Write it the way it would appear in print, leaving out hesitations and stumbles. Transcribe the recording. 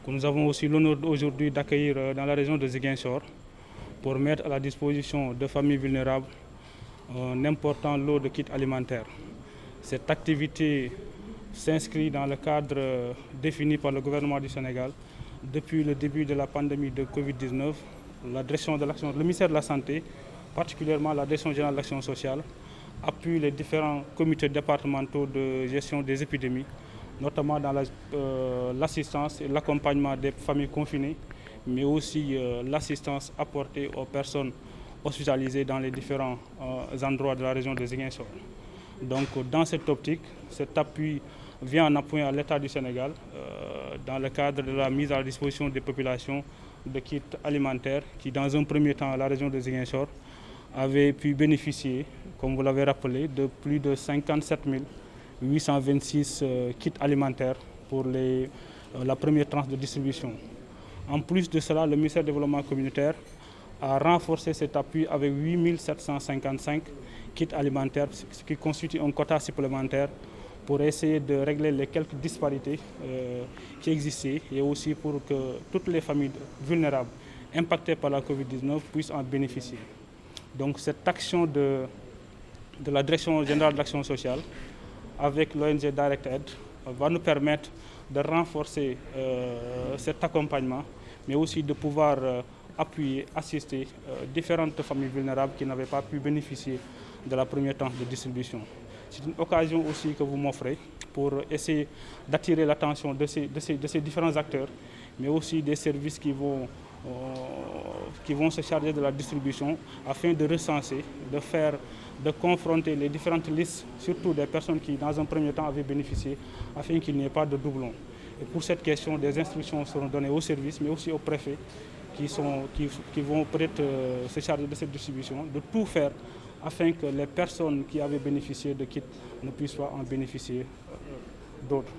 que nous avons aussi l'honneur aujourd'hui d'accueillir dans la région de Ziguinchor pour mettre à la disposition de familles vulnérables un important lot de kits alimentaires. Cette activité s'inscrit dans le cadre défini par le gouvernement du Sénégal depuis le début de la pandémie de Covid-19. Le ministère de la Santé, particulièrement la Direction générale de l'action sociale, appuie les différents comités départementaux de gestion des épidémies, notamment dans l'assistance et l'accompagnement des familles confinées, mais aussi l'assistance apportée aux personnes hospitalisées dans les différents endroits de la région de Ziguinchor. Donc dans cette optique, cet appui vient en appui à l'État du Sénégal dans le cadre de la mise à la disposition des populations de kits alimentaires qui, dans un premier temps, la région de Ziguinchor avait pu bénéficier, comme vous l'avez rappelé, de plus de 57 826 kits alimentaires pour la première tranche de distribution. En plus de cela, le ministère du Développement communautaire a renforcé cet appui avec 8 755 kits alimentaires, ce qui constitue un quota supplémentaire pour essayer de régler les quelques disparités qui existaient et aussi pour que toutes les familles vulnérables impactées par la Covid-19 puissent en bénéficier. Donc cette action de la Direction générale de l'action sociale avec l'ONG Direct Aid va nous permettre de renforcer cet accompagnement, mais aussi de pouvoir appuyer, assister différentes familles vulnérables qui n'avaient pas pu bénéficier de la première tranche de distribution. C'est une occasion aussi que vous m'offrez pour essayer d'attirer l'attention de ces différents acteurs, mais aussi des services qui vont se charger de la distribution afin de recenser, de confronter les différentes listes, surtout des personnes qui, dans un premier temps, avaient bénéficié, afin qu'il n'y ait pas de doublons. Et pour cette question, des instructions seront données aux services, mais aussi aux préfets, qui vont peut-être se charger de cette distribution, de tout faire afin que les personnes qui avaient bénéficié de kits ne puissent pas en bénéficier d'autres.